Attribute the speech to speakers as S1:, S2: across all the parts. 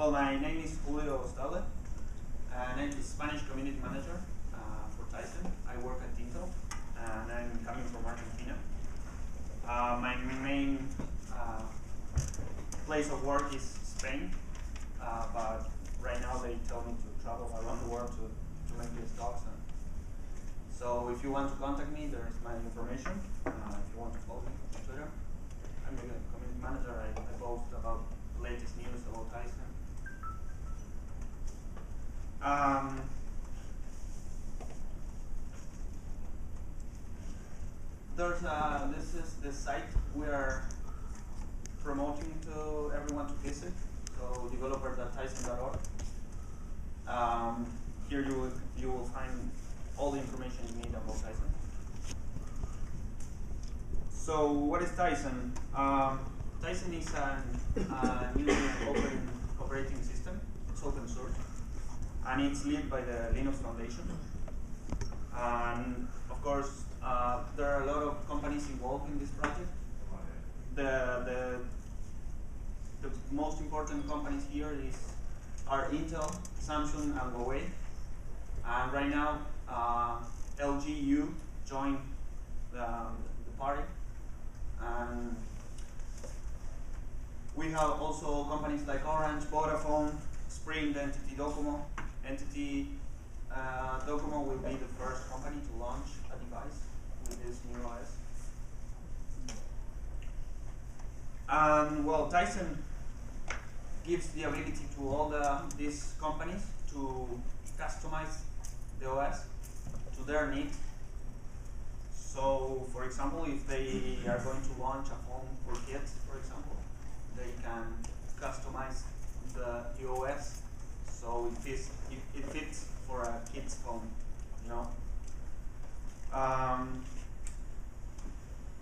S1: Well, my name is Julio Staude, and I'm the Spanish community manager for Tizen. I work at Intel, and I'm coming from Argentina. My main place of work is Spain, but right now they tell me to travel around the world to make these talks. And so if you want to contact me, there's my information. If you want to follow me on Twitter, I'm the community manager. I post about the latest news about Tizen. This is the site we are promoting to everyone to visit. So developers.tizen.org. Here you will find all the information you need about Tizen. So what is Tizen? Tizen is a new open operating system. It's open source, and it's led by the Linux Foundation. And of course, there are a lot of companies involved in this project. The most important companies here are Intel, Samsung, and Huawei. And right now, LG joined the party. And we have also companies like Orange, Vodafone, Sprint, Entity Docomo. Entity Docomo will be the first company to launch a device with this new OS. And well, Tizen gives the ability to all these companies to customize the OS to their needs. So, for example, if they are going to launch a phone for kids, for example, they can customize the OS so it fits for a kid's phone, you know.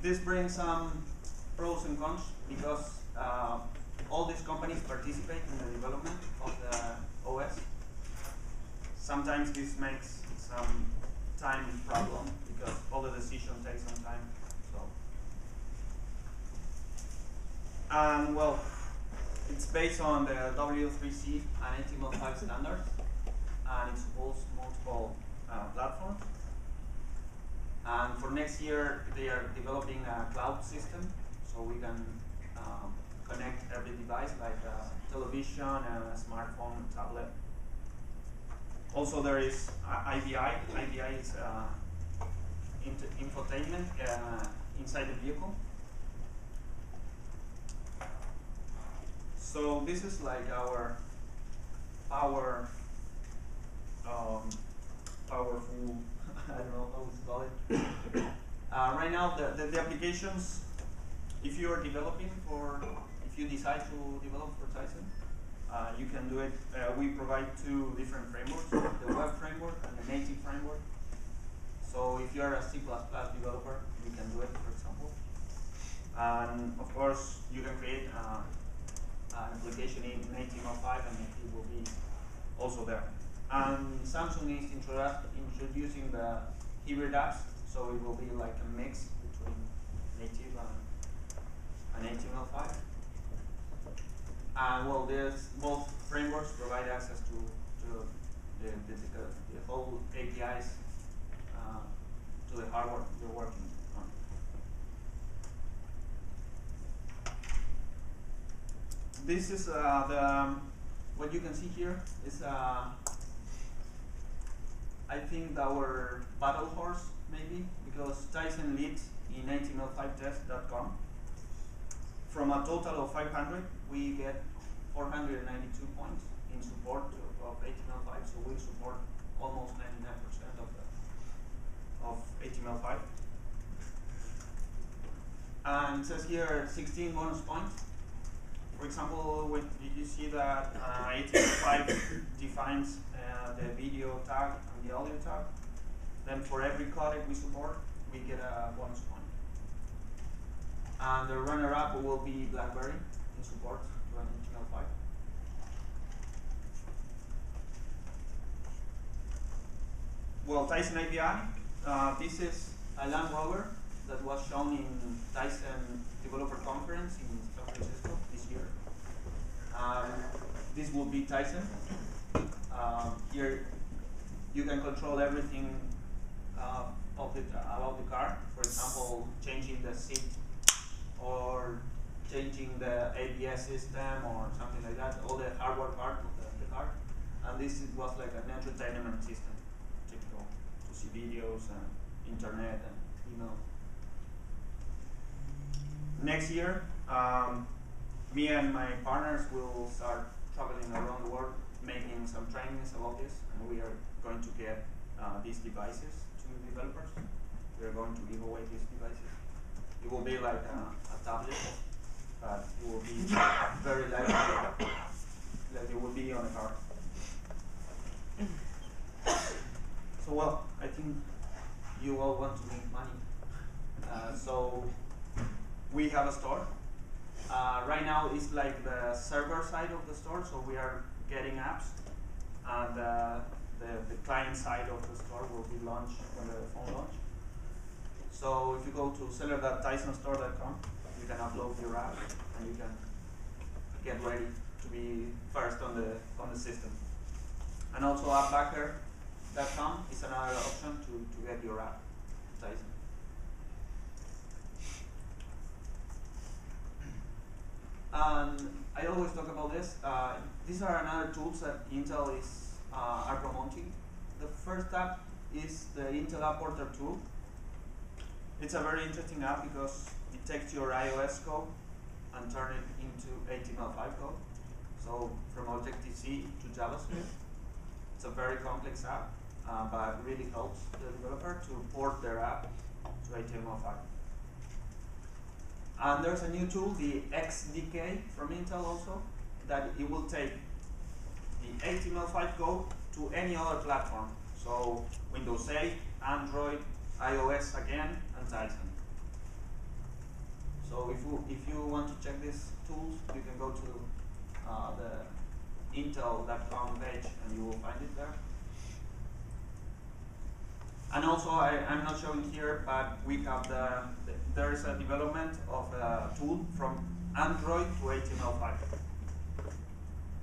S1: This brings some pros and cons because all these companies participate in the development of the OS. Sometimes this makes some time problem because all the decisions take some time. So, well, it's based on the W3C and HTML5 standards, and it supports multiple platforms. And for next year, they are developing a cloud system, so we can connect every device, like a television, a smartphone, a tablet. Also, there is IVI. IVI is infotainment inside the vehicle. So this is like our powerful, I don't know how to call it. Right now, the applications, if you are developing if you decide to develop for Tizen, you can do it. We provide two different frameworks, the web framework and the native framework. So if you are a C++ developer, you can do it, for example. And of course, you can create an application in HTML5 and it will be also there. And Samsung is introducing the hybrid apps, so it will be like a mix between native and HTML5. And well, both frameworks provide access to the whole APIs to the hardware you're working on. This is what you can see here is I think our battle horse maybe, because Tizen leads in HTML5test.com. From a total of 500, we get 492 points in support of HTML5, so we support almost 99% of HTML5. And it says here 16 bonus points. For example, when you see that HTML5 defines the video tag and the audio tag, then for every codec we support, we get a bonus point. And the runner-up will be BlackBerry in support to an HTML5. Well, Tizen API. This is a Land Rover that was shown in Tizen Developer Conference in San Francisco this year. this will be Tizen. Here you can control everything about the car. For example, changing the seat or changing the ABS system or something like that, all the hardware part of the car. And this was like an entertainment system, typical, to see videos and internet and email. Next year, me and my partners will start traveling around the world, making some trainings about this, and we are going to get these devices to developers. We are going to give away these devices. It will be like a tablet, but it will be very lightweight, like it will be on a car. So well, I think you all want to make money. So we have a store. Right now it's like the server side of the store, so we are getting apps, and the client side of the store will be launched when the phone launch. So if you go to seller.tizenstore.com, you can upload your app and you can get ready to be first on the system. And also appbacker.com is another option to get your app Tizen. And I always talk about this. These are another tools that Intel are promoting. The first app is the Intel App Porter tool. It's a very interesting app because it takes your iOS code and turns it into HTML5 code. So from Objective-C to JavaScript. It's a very complex app, but really helps the developer to port their app to HTML5. And there's a new tool, the XDK from Intel also, that it will take the HTML5 code to any other platform. So Windows 8, Android, iOS again, and Tizen. So if you want to check these tools, you can go to the intel.com page and you will find it there. And also, I'm not showing here, but we have there is a development of a tool from Android to HTML5.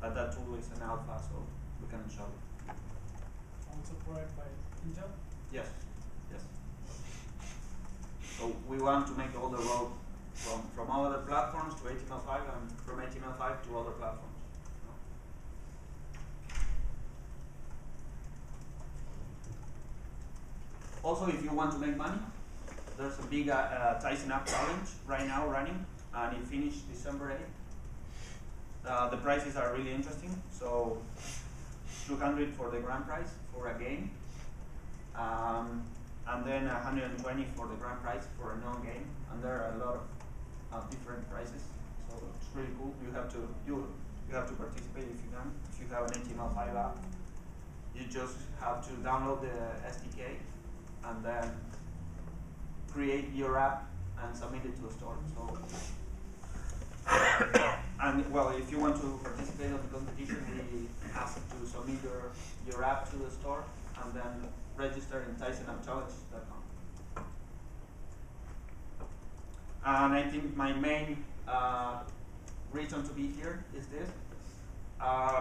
S1: But that tool is an alpha, so we can show it.
S2: Also provided by Intel?
S1: Yes, yes. So we want to make all the road from other platforms to HTML5 and from HTML5 to other platforms. Also, if you want to make money, there's a big Tizen App Challenge right now running, and it finished December 8th. The prices are really interesting. So, 200 for the grand prize for a game, and then 120 for the grand prize for a non-game. And there are a lot of different prizes. So it's really cool. You have to participate if you can. If you have an HTML5 app, you just have to download the SDK. And then create your app and submit it to the store. So, and well, if you want to participate in the competition, we ask you to submit your app to the store and then register in TizenAppChallenge.com. And I think my main reason to be here is this.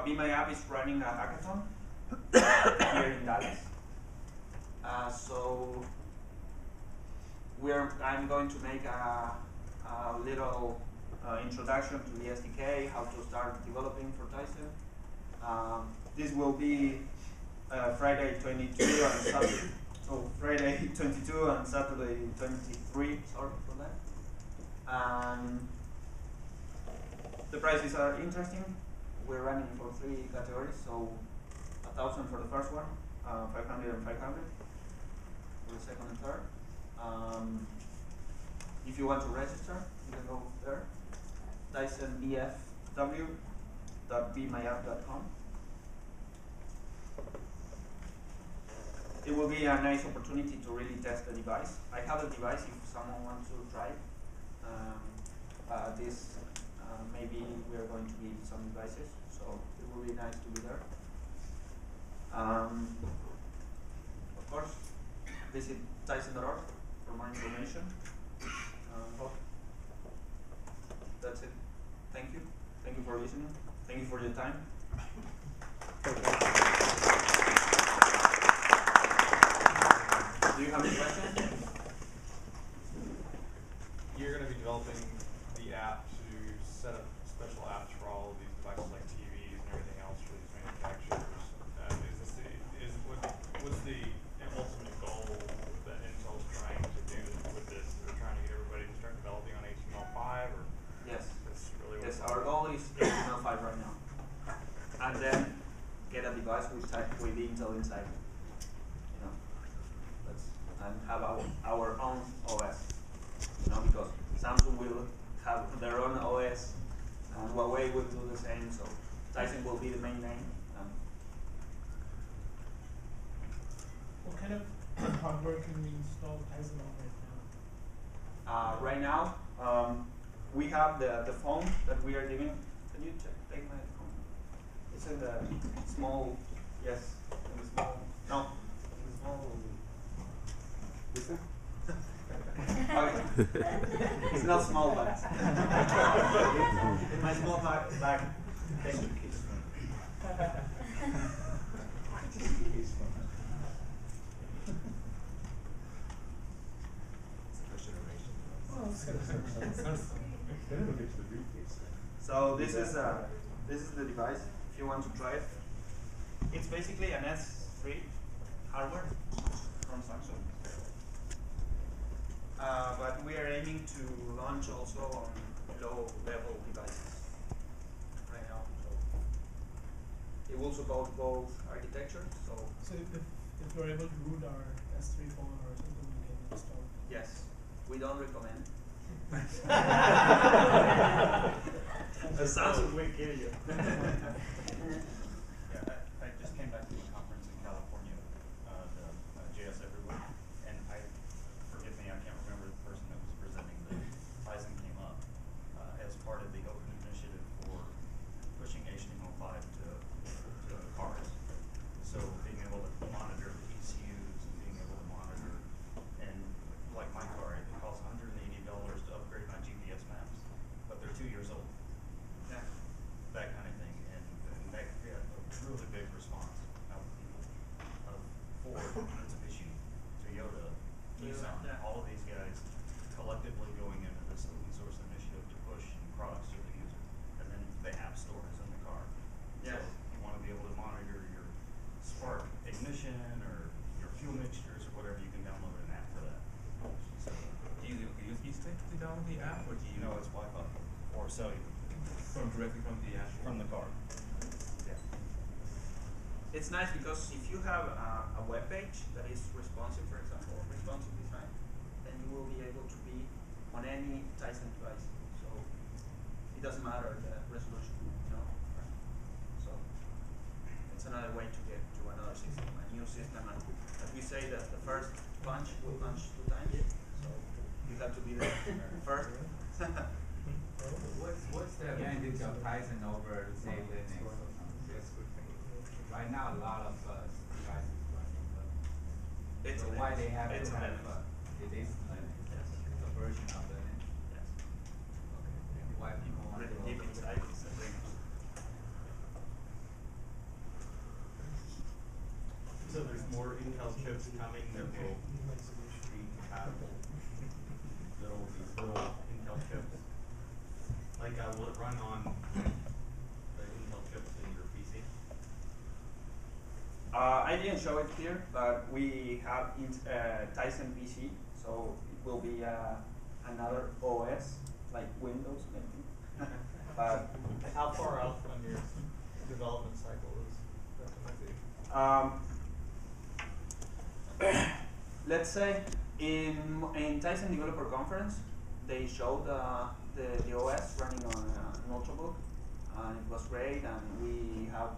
S1: Be My App is running a hackathon here in Dallas. So I'm going to make a little introduction to the SDK, how to start developing for Tizen. This will be Friday 22 and Saturday. So Friday 22 and Saturday 23. Sorry for that. And the prices are interesting. We're running for 3 categories. So 1,000 for the first one, 500 and 500. For the second and third. If you want to register, you can go there. TizenBFW.BeMyApp.com. It will be a nice opportunity to really test the device. I have a device if someone wants to try it. Maybe we are going to give some devices, so it will be nice to be there. Of course, visit Tizen.org for more information. That's it. Thank you. Thank you for listening. Thank you for your time. and then get a device with Intel inside. You know, and have our own OS. You know, because Samsung will have their own OS, and Huawei will do the same. So Tizen will be the main name.
S2: What kind of hardware can we install Tizen on
S1: right now, we have the phone that we are giving. Can you take my phone? It's in the small, yes, in the small, no, in the small. This one? Okay. It's not small, but in my small bag. Thank you. So this is the device. If you want to try it, it's basically an S3 hardware from Samsung. But we are aiming to launch also on low-level devices right now. So it will support both architectures. So
S2: if you're able to root our S3 phone or something, we can install.
S1: Yes, we don't recommend.
S3: The
S1: Samsung will kill you.
S3: Yeah, I just came back from a conference in California, the JS Everywhere, and forgive me, I can't remember the person that was presenting, the Tizen came up as part of the open initiative for pushing HTML5 to cars. So being able to monitor the ECUs and being able to monitor, and like my car, it costs $180 to upgrade my GPS maps, but they're 2 years old.
S1: Yeah.
S3: That kind of thing, and that got a really big response out of people. Ford, Mitsubishi, Toyota, Nissan,
S1: yeah.
S3: all of these guys collectively going into this open source initiative to push products to the user, and then the app store is in the car.
S1: Yes.
S3: So you want to be able to monitor your spark ignition or your fuel mixtures or whatever, you can download an app for that. So,
S4: Do you use a USB stick to download the app, or do you
S3: it's Wi-Fi or cellular
S4: directly from the app?
S3: from the car. Yeah.
S1: It's nice because if you have a web page that is responsive, for example, responsive design, then you will be able to be on any Tizen device. So it doesn't matter the resolution, you know. So it's another way to get to another system, a new system. And as we say, that the first punch will punch 2 times. So you have to be the first.
S5: What's the advantage of Tizen over, say, Linux or something? Right now, a lot of devices running Linux.
S1: It's
S5: So
S1: Linux.
S5: why they have
S1: It's
S5: to have
S1: Linux.
S5: it is Linux,
S1: Yes.
S5: a version of Linux.
S1: Yes.
S5: Okay. And why people want to
S1: Really
S5: go
S1: deep
S5: over
S1: inside is the Linux.
S6: So there's more Intel chips coming that will be compatible. These little Intel chips. Like, will it run on the Intel chips in your PC?
S1: I didn't show it here, but we have Tizen PC, so it will be another OS, like Windows maybe. But
S6: How far out on your development cycle is that going to be?
S1: let's say in Tizen Developer Conference, they showed the OS running on an Ultrabook, and it was great. And we have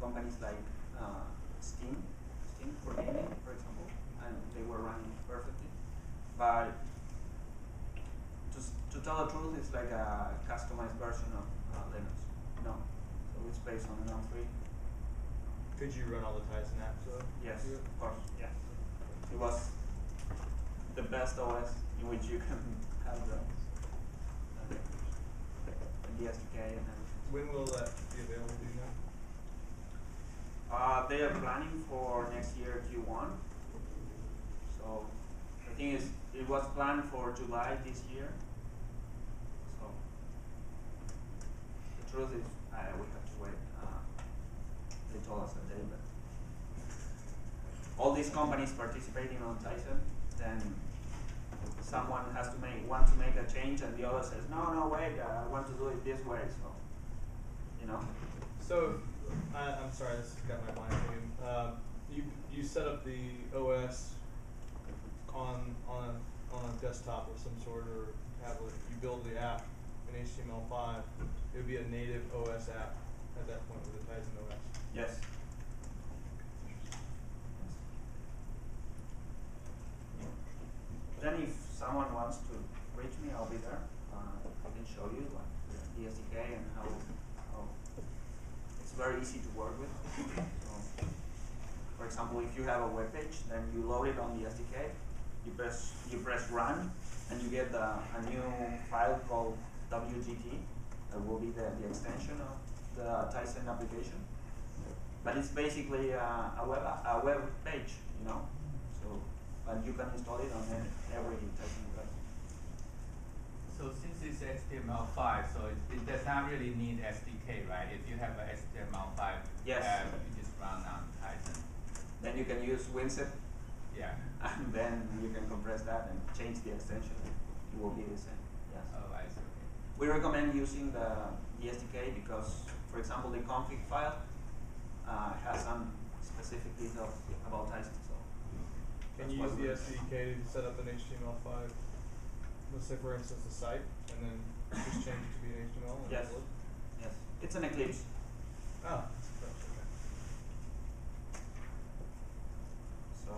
S1: companies like Steam for gaming, for example, and they were running perfectly. But to tell the truth, it's like a customized version of Linux. No, so it's based on an M3.
S6: Could you run all the Tizen apps though?
S1: Yes, of course. Yeah, it was the best OS in which you can have the SDK and everything.
S6: When will that be available, do you know?
S1: They are planning for next year Q1. So the thing is, it was planned for July this year. So the truth is, we have to wait. They told us a day, but all these companies participating on Tizen, then someone has to want to make a change, and the other says, no, wait, I want to do it this way. So, you know.
S6: So,
S7: I'm sorry, this has got my mind thinking. You set up the OS on a desktop of some sort or tablet. You build the app in HTML5. It would be a native OS app at that point with the Tizen OS.
S1: Yes. Then if someone wants to reach me, I'll be there. I can show you like the SDK and how it's very easy to work with. So, for example, if you have a web page, then you load it on the SDK. You press run, and you get a new file called WGT. That will be the extension of the Tizen application. But it's basically a web page, you know. So, and you can install it on every Tizen web.
S5: So since it's HTML5, so it does not really need SDK, right? If you have a HTML5
S1: Yes.
S5: app, you just run on Tizen.
S1: Then you can use WinZip,
S5: Yeah.
S1: and then you can compress that and change the extension. It will be the same. Yes.
S5: Oh, I see. Okay.
S1: We recommend using the SDK because, for example, the config file has some specific details about Tizen. So
S7: Can
S1: that's
S7: you
S1: why
S7: use
S1: we-
S7: the SDK to set up an HTML5, let's say for instance a site, and then just change it to be an HTML? And
S1: Yes.
S7: it'll work?
S1: Yes. It's an Eclipse.
S7: Oh, that's okay.
S1: So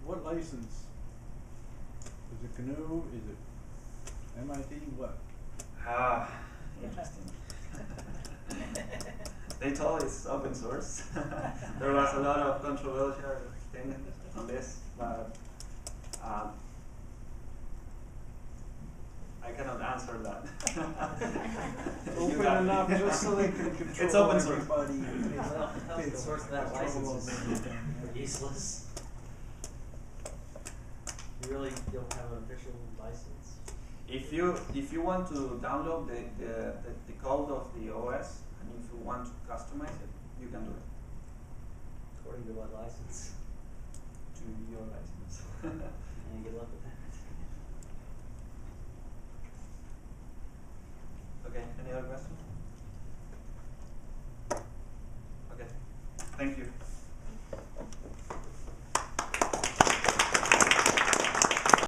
S8: What license? Is it GNU? Is it MIT? What?
S1: interesting. They told it's open source. There was a lot of controversial thing on this, but I cannot answer that. You
S8: Open
S1: got me.
S8: enough just so they can control
S1: It's open source.
S8: everybody.
S9: Well, how's the source of that
S8: Control
S9: license
S8: of everything, yeah.
S9: useless. You really don't have an official license?
S1: If you want to download the code of the OS, and if you want to customize it, you can do it
S9: According to what license?
S1: to your license.
S9: And good luck with that.
S1: Okay, any other questions? Okay, thank you.